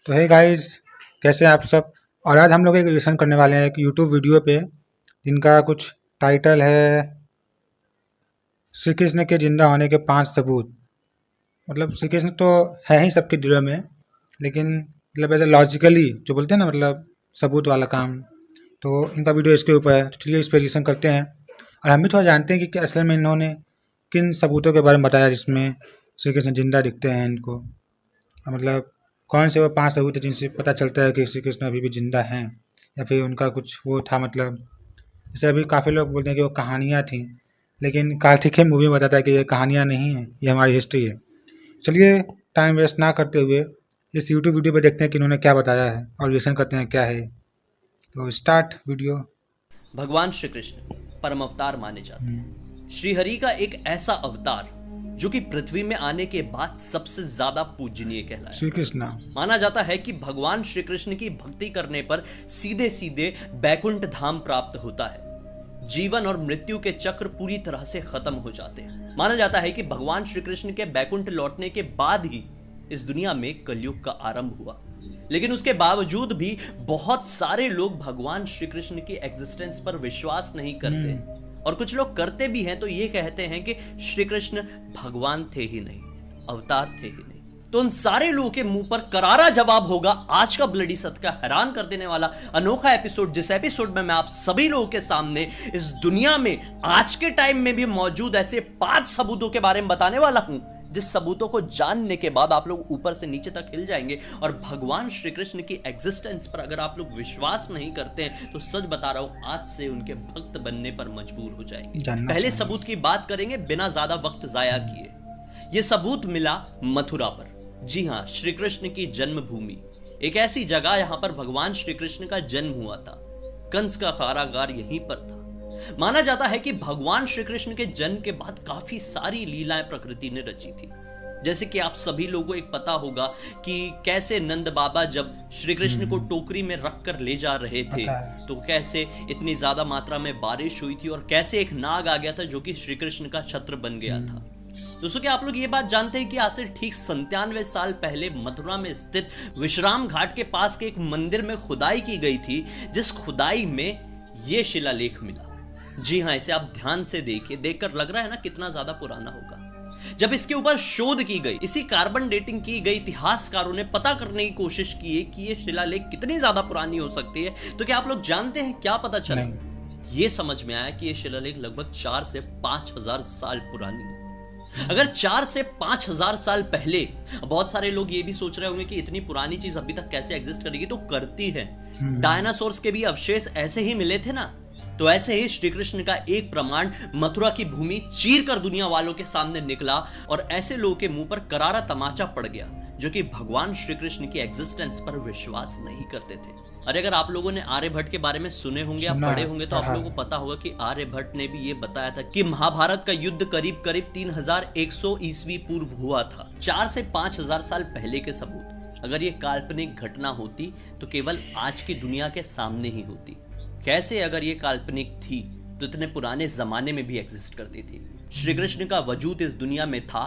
तो hey guys, कैसे हैं आप सब। और आज हम लोग एक रिएक्शन करने वाले हैं एक यूट्यूब वीडियो पे, जिनका कुछ टाइटल है श्री कृष्ण के जिंदा होने के 5 सबूत। मतलब श्री कृष्ण तो है ही सबके दिलों में, लेकिन मतलब ऐसे लॉजिकली जो बोलते हैं ना, मतलब सबूत वाला काम, तो इनका वीडियो इसके ऊपर है। तो चलिए इस पर रिएक्शन करते हैं और हम भी थोड़ा जानते हैं कि असल में इन्होंने किन सबूतों के बारे में बताया जिसमें श्री कृष्ण जिंदा दिखते हैं इनको। मतलब कौन से वो 5 सबूत है जिनसे पता चलता है कि श्री कृष्ण अभी भी जिंदा हैं, या फिर उनका कुछ वो था। मतलब जैसे अभी काफ़ी लोग बोलते हैं कि वो कहानियाँ थीं, लेकिन कार्तिकेय मूवी में बताता है कि ये कहानियाँ नहीं हैं, ये हमारी हिस्ट्री है। चलिए टाइम वेस्ट ना करते हुए इस यूट्यूब वीडियो पर देखते हैं कि इन्होंने क्या बताया है और रिएक्शन करते हैं क्या है। तो स्टार्ट वीडियो। भगवान श्री कृष्ण परम अवतार माने जाते हैं। श्री हरि का एक ऐसा अवतार जो कि पृथ्वी में आने के बाद सबसे ज्यादा पूजनीय कहलाया। श्री कृष्ण माना जाता है कि भगवान श्री कृष्ण की भक्ति करने पर सीधे सीधे बैकुंठ धाम प्राप्त होता है। जीवन और मृत्यु के चक्र पूरी तरह से खत्म हो जाते हैं। माना जाता है कि भगवान श्री कृष्ण के बैकुंठ लौटने के बाद ही इस दुनिया में कलयुग का आरंभ हुआ। लेकिन उसके बावजूद भी बहुत सारे लोग भगवान श्री कृष्ण की एग्जिस्टेंस पर विश्वास नहीं करते, और कुछ लोग करते भी हैं तो ये कहते हैं कि श्री कृष्ण भगवान थे ही नहीं, अवतार थे ही नहीं। तो उन सारे लोगों के मुंह पर करारा जवाब होगा आज का ब्लडी सत्य का हैरान कर देने वाला अनोखा एपिसोड, जिस एपिसोड में मैं आप सभी लोगों के सामने इस दुनिया में आज के टाइम में भी मौजूद ऐसे 5 सबूतों के बारे में बताने वाला हूं, जिस सबूतों को जानने के बाद आप लोग ऊपर से नीचे तक हिल जाएंगे। और भगवान श्री कृष्ण की एग्जिस्टेंस पर अगर आप लोग विश्वास नहीं करते हैं तो सच बता रहा हूं, आज से उनके भक्त बनने पर मजबूर हो जाएंगे। पहले सबूत की बात करेंगे बिना ज्यादा वक्त जाया किए। यह सबूत मिला मथुरा पर। जी हां, श्री कृष्ण की जन्मभूमि, एक ऐसी जगह यहां पर भगवान श्री कृष्ण का जन्म हुआ था। कंस का कारागार यहीं पर था। माना जाता है कि भगवान श्री कृष्ण के जन्म के बाद काफी सारी लीलाएं प्रकृति ने रची थी। जैसे कि आप सभी लोगों को एक पता होगा कि कैसे नंद बाबा जब श्री कृष्ण को टोकरी में रखकर ले जा रहे थे तो कैसे इतनी ज्यादा मात्रा में बारिश हुई थी, और कैसे एक नाग आ गया था जो कि श्री कृष्ण का छत्र बन गया था। दोस्तों, क्या आप लोग ये बात जानते हैं कि आज से ठीक 97 साल पहले मथुरा में स्थित विश्राम घाट के पास के एक मंदिर में खुदाई की गई थी, जिस खुदाई में यह शिलालेख मिला। जी हां, इसे आप ध्यान से देखिए, देखकर लग रहा है ना कितना ज्यादा पुराना होगा। जब इसके ऊपर शोध की गई, इसी कार्बन डेटिंग की गई, इतिहासकारों ने पता करने की कोशिश की है कि यह शिलालेख कितनी ज्यादा पुरानी हो सकती है। तो क्या आप लोग जानते हैं क्या पता चला? यह समझ में आया कि यह शिलालेख लगभग 4 से 5 हजार साल पुरानी है। अगर 4 से 5 हजार साल पहले, बहुत सारे लोग ये भी सोच रहे होंगे कि इतनी पुरानी चीज अभी तक कैसे एग्जिस्ट करेगी, तो करती है। डायनासोर्स के भी अवशेष ऐसे ही मिले थे ना, तो ऐसे ही श्री कृष्ण का एक प्रमाण मथुरा की भूमि चीर कर दुनिया वालों के सामने निकला, और ऐसे लोगों के मुंह पर करारा तमाचा पड़ गया जो कि भगवान श्री कृष्ण की एग्जिस्टेंस पर विश्वास नहीं करते थे। अरे अगर आप लोगों ने आर्यभट्ट के बारे में सुने होंगे या पढ़े होंगे तो आप लोगों को पता होगा कि आर्यभट्ट ने भी ये बताया था कि महाभारत का युद्ध करीब करीब 3100 ईस्वी पूर्व हुआ था। 4 से 5 हजार साल पहले के सबूत, अगर ये काल्पनिक घटना होती तो केवल आज की दुनिया के सामने ही होती। कैसे? अगर ये काल्पनिक थी तो इतने पुराने जमाने में भी एग्जिस्ट करती थी। श्री कृष्ण का वजूद इस दुनिया में था।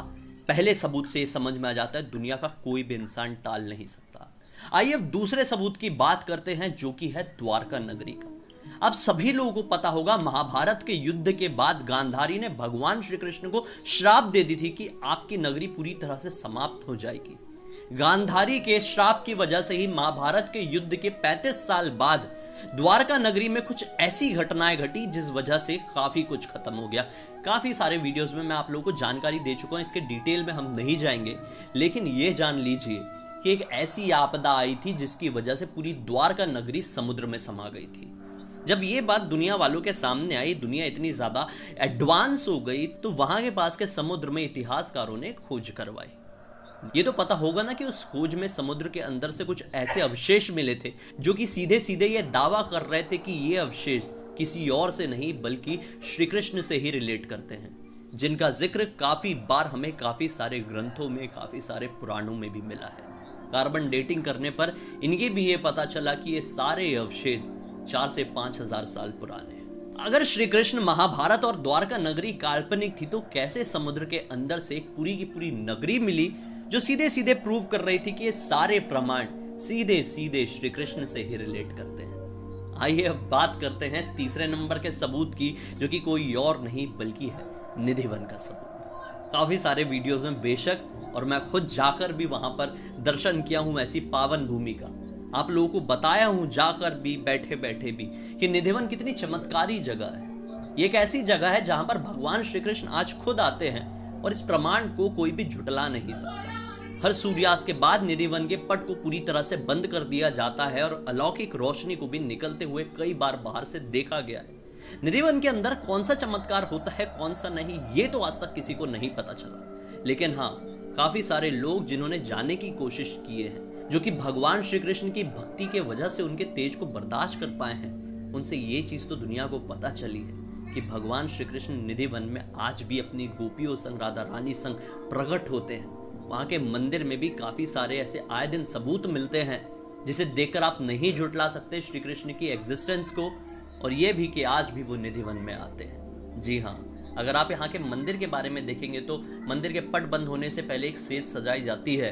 पहले सबूत से ये समझ में आ जाता है दुनिया का कोई भी इंसान टाल नहीं सकता। आइए अब दूसरे सबूत की बात करते हैं, जो कि है द्वारका नगरी का। अब सभी लोगों को पता होगा, महाभारत के युद्ध के बाद गांधारी ने भगवान श्री कृष्ण को श्राप दे दी थी कि आपकी नगरी पूरी तरह से समाप्त हो जाएगी। गांधारी के श्राप की वजह से ही महाभारत के युद्ध के 35 साल बाद द्वारका नगरी में कुछ ऐसी घटनाएं घटी जिस वजह से काफी कुछ खत्म हो गया। काफी सारे वीडियोस में मैं आप लोगों को जानकारी दे चुका हूं, इसके डिटेल में हम नहीं जाएंगे, लेकिन यह जान लीजिए कि एक ऐसी आपदा आई थी जिसकी वजह से पूरी द्वारका नगरी समुद्र में समा गई थी। जब ये बात दुनिया वालों के सामने आई, दुनिया इतनी ज्यादा एडवांस हो गई, तो वहां के पास के समुद्र में इतिहासकारों ने खोज करवाई। ये तो पता होगा ना कि उस खोज में समुद्र के अंदर से कुछ ऐसे अवशेष मिले थे जो कि सीधे सीधे ये दावा कर रहे थे कि ये अवशेष किसी और से नहीं बल्कि श्री कृष्ण से ही रिलेट करते हैं, जिनका जिक्र काफी बार हमें काफी सारे ग्रंथों में, काफी सारे पुराणों में भी मिला है। कार्बन डेटिंग करने पर इनके भी ये पता चला कि ये सारे अवशेष 4 से 5 हजार साल पुराने हैं। अगर श्री कृष्ण, महाभारत और द्वारका नगरी काल्पनिक थी, तो कैसे समुद्र के अंदर से एक पूरी की पूरी नगरी मिली जो सीधे सीधे प्रूव कर रही थी कि ये सारे प्रमाण सीधे सीधे श्री कृष्ण से ही रिलेट करते हैं। आइए अब बात करते हैं तीसरे नंबर के सबूत की, जो कि कोई और नहीं बल्कि है निधिवन का सबूत। काफी सारे वीडियोस में बेशक, और मैं खुद जाकर भी वहां पर दर्शन किया हूं ऐसी पावन भूमि का, आप लोगों को बताया हूं जाकर भी, बैठे बैठे भी, कि निधिवन कितनी चमत्कारी जगह है। ये एक ऐसी जगह है जहां पर भगवान श्री कृष्ण आज खुद आते हैं और इस प्रमाण को कोई भी झुटला नहीं सकता। हर सूर्यास्त के बाद निधिवन के पट को पूरी तरह से बंद कर दिया जाता है और अलौकिक रोशनी को भी निकलते हुए कई बार बाहर से देखा गया है। निधिवन के अंदर कौन सा चमत्कार होता है कौन सा नहीं, ये तो आज तक किसी को नहीं पता चला, लेकिन हाँ, काफी सारे लोग जिन्होंने जाने की कोशिश किए हैं, जो कि भगवान श्री कृष्ण की भक्ति के वजह से उनके तेज को बर्दाश्त कर पाए हैं, उनसे ये चीज तो दुनिया को पता चली है कि भगवान श्री कृष्ण निधिवन में आज भी अपनी गोपियों संग, राधा रानी संग प्रकट होते हैं। वहां के मंदिर में भी काफी सारे ऐसे आए दिन सबूत मिलते हैं जिसे देखकर आप नहीं झुटला सकते श्री कृष्ण की एग्जिस्टेंस को, और ये भी कि आज भी वो निधिवन में आते हैं। जी हाँ, अगर आप यहाँ के मंदिर के बारे में देखेंगे तो मंदिर के पट बंद होने से पहले एक सेज सजाई जाती है,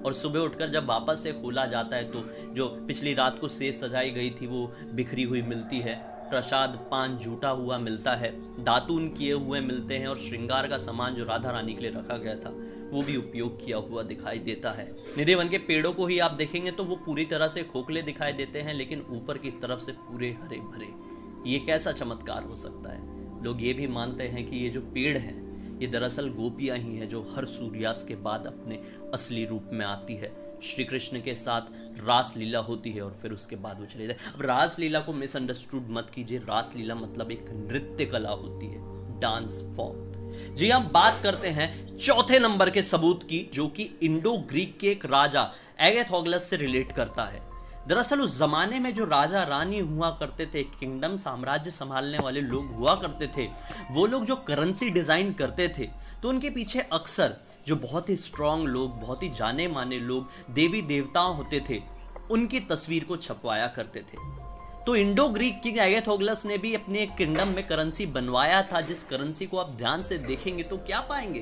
और सुबह उठकर जब वापस से खोला जाता है तो जो पिछली रात को सेज सजाई गई थी वो बिखरी हुई मिलती है, प्रसाद पान झूठा हुआ मिलता है, दातून किए हुए मिलते हैं, और श्रृंगार का सामान जो राधा रानी के लिए रखा गया था वो भी उपयोग किया हुआ दिखाई देता है। निधिवन के पेड़ों को ही आप देखेंगे तो वो पूरी तरह से खोखले दिखाई देते हैं, लेकिन ऊपर की तरफ से पूरे हरे भरे। ये कैसा चमत्कार हो सकता है? लोग ये भी मानते हैं कि ये जो पेड़ हैं ये दरअसल गोपियां ही हैं जो हर सूर्यास्त के बाद अपने असली रूप में आती है, श्री कृष्ण के साथ रास लीला होती है और फिर उसके बाद वो चले जाए। अब रास लीला को मिसअंडरस्टूड मत कीजिए, रास लीला मतलब एक नृत्य कला होती है, डांस फॉर्म। जी हम बात करते हैं चौथे नंबर के सबूत की, जो कि इंडो ग्रीक के एक राजा एगेथोगलस से रिलेट करता है। दरअसल उस जमाने में जो राजा रानी हुआ करते थे, किंगडम साम्राज्य संभालने वाले लोग हुआ करते थे, वो लोग जो करेंसी डिजाइन करते थे तो उनके पीछे अक्सर जो बहुत ही स्ट्रांग लोग, बहुत ही जाने माने लोग, देवी देवता होते थे, उनकी तस्वीर को छपवाया करते थे। तो इंडो ग्रीक किंग एगेथोगलस ने भी अपने एक किंगडम में करेंसी बनवाया था, जिस करेंसी को आप ध्यान से देखेंगे तो क्या पाएंगे?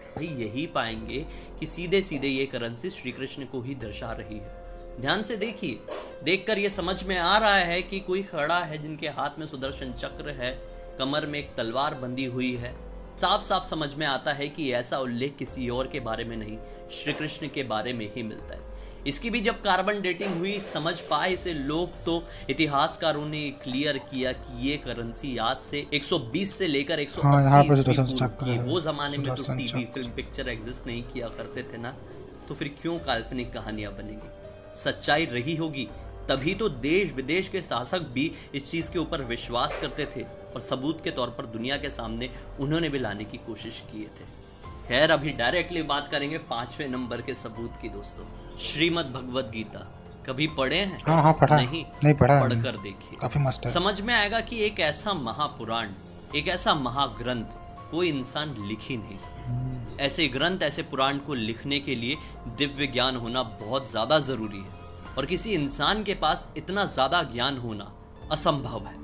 भाई यही पाएंगे कि सीधे सीधे ये करेंसी श्री कृष्ण को ही दर्शा रही है। ध्यान से देखिए, देखकर ये समझ में आ रहा है कि कोई खड़ा है जिनके हाथ में सुदर्शन चक्र है, कमर में एक तलवार बंधी हुई है। साफ साफ समझ में आता है कि ऐसा उल्लेख किसी और के बारे में नहीं, श्री कृष्ण के बारे में ही मिलता है। इसकी भी जब कार्बन डेटिंग हुई, समझ पाए इसे लोग, तो इतिहासकारों ने क्लियर किया कि ये करेंसी आज से 120 से लेकर 180 ईस्वी की, वो जमाने में तो टीवी फिल्म पिक्चर एग्जिस्ट नहीं किया करते थे ना, तो फिर क्यों काल्पनिक कहानियां बनेंगी? सच्चाई रही होगी तभी तो देश विदेश के शासक भी इस चीज के ऊपर विश्वास करते थे और सबूत के तौर पर दुनिया के सामने उन्होंने भी लाने की कोशिश किए थे। खैर, अभी डायरेक्टली बात करेंगे 5वें नंबर के सबूत की। दोस्तों, श्रीमद् भगवद गीता कभी पढ़े हैं? हाँ पढ़ा। नहीं पढ़ा। पढ़कर देखिए, काफी मस्त है। समझ में आएगा कि एक ऐसा महापुराण, एक ऐसा महाग्रंथ कोई इंसान लिख ही नहीं सकता। ऐसे ग्रंथ, ऐसे पुराण को लिखने के लिए दिव्य ज्ञान होना बहुत ज्यादा जरूरी है, और किसी इंसान के पास इतना ज्यादा ज्ञान होना असंभव है।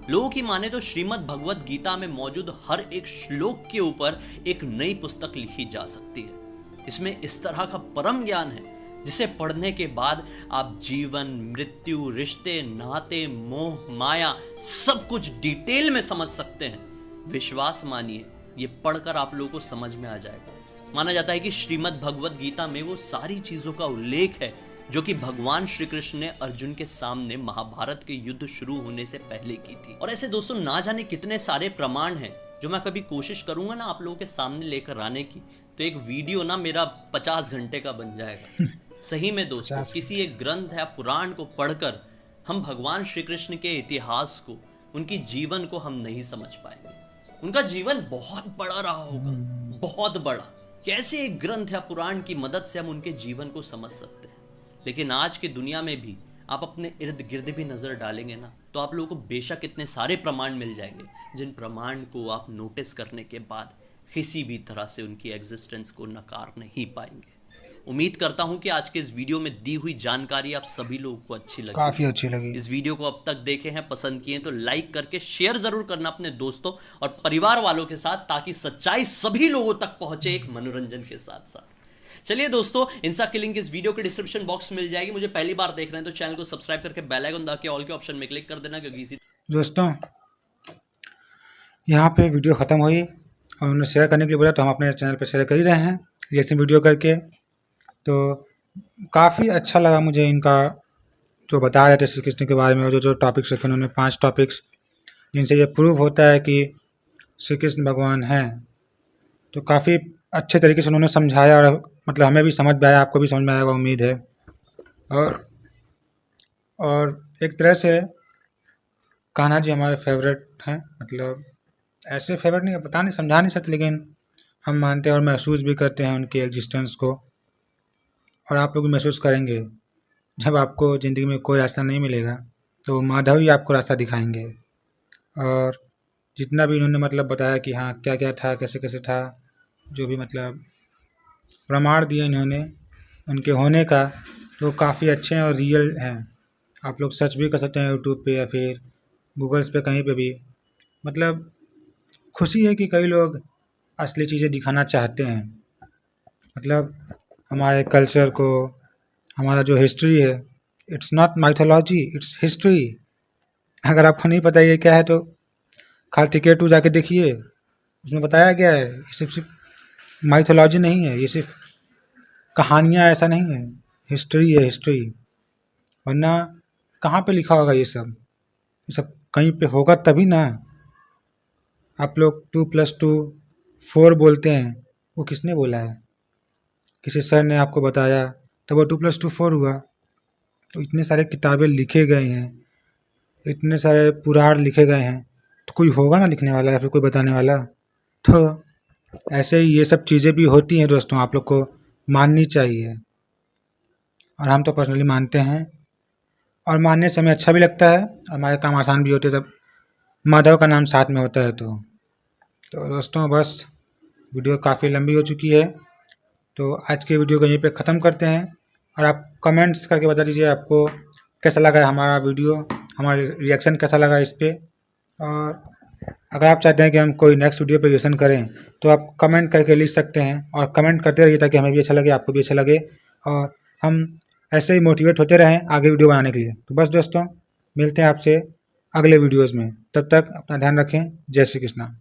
लोगों की माने तो श्रीमद् भगवद गीता में मौजूद हर एक श्लोक के ऊपर एक नई पुस्तक लिखी जा सकती है। इसमें इस तरह का परम ज्ञान है जिसे पढ़ने के बाद आप जीवन, मृत्यु, रिश्ते, नाते, मोह, माया सब कुछ डिटेल में समझ सकते हैं। विश्वास मानिए, ये पढ़कर आप लोगों को समझ में आ जाएगा। माना जाता है कि श्रीमद् भगवद गीता में वो सारी चीजों का उल्लेख है जो कि भगवान श्री कृष्ण ने अर्जुन के सामने महाभारत के युद्ध शुरू होने से पहले की थी। और ऐसे दोस्तों ना जाने कितने सारे प्रमाण हैं जो मैं कभी कोशिश करूंगा ना आप लोगों के सामने लेकर आने की, तो एक वीडियो ना मेरा 50 घंटे का बन जाएगा। सही में दोस्तों, किसी एक ग्रंथ या पुराण को पढ़कर हम भगवान श्री कृष्ण के इतिहास को, उनकी जीवन को हम नहीं समझ पाएंगे। उनका जीवन बहुत बड़ा रहा होगा, बहुत बड़ा। कैसे एक ग्रंथ या पुराण की मदद से हम उनके जीवन को समझ सकते हैं। लेकिन आज की दुनिया में भी आप अपने इर्द गिर्द भी नजर डालेंगे ना, तो आप लोगों को बेशक इतने सारे प्रमाण मिल जाएंगे जिन प्रमाण को आप नोटिस करने के बाद किसी भी तरह से उनकी एग्जिस्टेंस को नकार नहीं पाएंगे। उम्मीद करता हूं कि आज के इस वीडियो में दी हुई जानकारी आप सभी लोगों को अच्छी लगी, काफी अच्छी लगी। इस वीडियो को अब तक देखे हैं, पसंद किए तो लाइक करके शेयर जरूर करना अपने दोस्तों और परिवार वालों के साथ, ताकि सच्चाई सभी लोगों तक पहुंचे एक मनोरंजन के साथ साथ। चलिए दोस्तों, इंस्टा की लिंक इस वीडियो के डिस्क्रिप्शन बॉक्स में मिल जाएगी। मुझे पहली बार देख रहे हैं तो चैनल को सब्सक्राइब करके बेल आइकन दबा के ऑल के ऑप्शन में क्लिक कर देना, क्योंकि इसी दोस्तों यहाँ पे वीडियो ख़त्म हुई और उन्होंने शेयर करने के लिए बोला तो हम अपने चैनल पे शेयर कर ही रहे हैं रिएक्शन वीडियो करके। तो काफ़ी अच्छा लगा मुझे इनका जो बता रहे थे श्री कृष्ण के बारे में, और जो टॉपिक्स रखे उन्होंने 5 टॉपिक्स जिनसे ये प्रूव होता है कि श्री कृष्ण भगवान हैं। तो काफ़ी अच्छे तरीके से उन्होंने समझाया और मतलब हमें भी समझ में आया, आपको भी समझ में आएगा उम्मीद है। और एक तरह से कान्हा जी हमारे फेवरेट हैं, मतलब ऐसे फेवरेट नहीं, पता नहीं, समझा नहीं सकते, लेकिन हम मानते हैं और महसूस भी करते हैं उनके एग्जिस्टेंस को। और आप लोग भी महसूस करेंगे जब आपको ज़िंदगी में कोई रास्ता नहीं मिलेगा तो माधव ही आपको रास्ता दिखाएंगे। और जितना भी उन्होंने मतलब बताया कि हाँ क्या क्या था, कैसे कैसे था, जो भी मतलब प्रमाण दिए इन्होंने उनके होने का, तो काफ़ी अच्छे हैं और रियल हैं। आप लोग सर्च भी कर सकते हैं यूट्यूब पे या फिर गूगल्स पे, कहीं पे भी। मतलब खुशी है कि कई लोग असली चीज़ें दिखाना चाहते हैं, मतलब हमारे कल्चर को, हमारा जो हिस्ट्री है। It's not mythology, it's history. अगर आपको नहीं पता ये क्या है तो खाली टिकट 2 जाके देखिए, उसमें बताया गया है। ये सिर्फ माइथोलॉजी नहीं है, ये सिर्फ कहानियाँ ऐसा नहीं है, हिस्ट्री है, हिस्ट्री। वरना कहाँ पे लिखा होगा ये सब कहीं पे होगा तभी ना। आप लोग 2+2 4 बोलते हैं, वो किसने बोला है? किसी सर ने आपको बताया तो वो 2+2 4 हुआ। तो इतने सारे किताबें लिखे गए हैं, इतने सारे पुराण लिखे गए हैं, तो कोई होगा ना लिखने वाला या फिर कोई बताने वाला। तो ऐसे ही ये सब चीज़ें भी होती हैं दोस्तों, आप लोग को माननी चाहिए। और हम तो पर्सनली मानते हैं, और मानने से हमें अच्छा भी लगता है, हमारे काम आसान भी होते हैं जब माधव का नाम साथ में होता है। तो दोस्तों बस वीडियो काफ़ी लंबी हो चुकी है, तो आज के वीडियो को यहीं पे ख़त्म करते हैं। और आप कमेंट्स करके बता दीजिए आपको कैसा लगा हमारा वीडियो, हमारा रिएक्शन कैसा लगा इस पर। और अगर आप चाहते हैं कि हम कोई नेक्स्ट वीडियो पे रिएक्शन करें तो आप कमेंट करके लिख सकते हैं, और कमेंट करते रहिए ताकि हमें भी अच्छा लगे, आपको भी अच्छा लगे, और हम ऐसे ही मोटिवेट होते रहें आगे वीडियो बनाने के लिए। तो बस दोस्तों, मिलते हैं आपसे अगले वीडियोज़ में, तब तक अपना ध्यान रखें। जय श्री कृष्णा।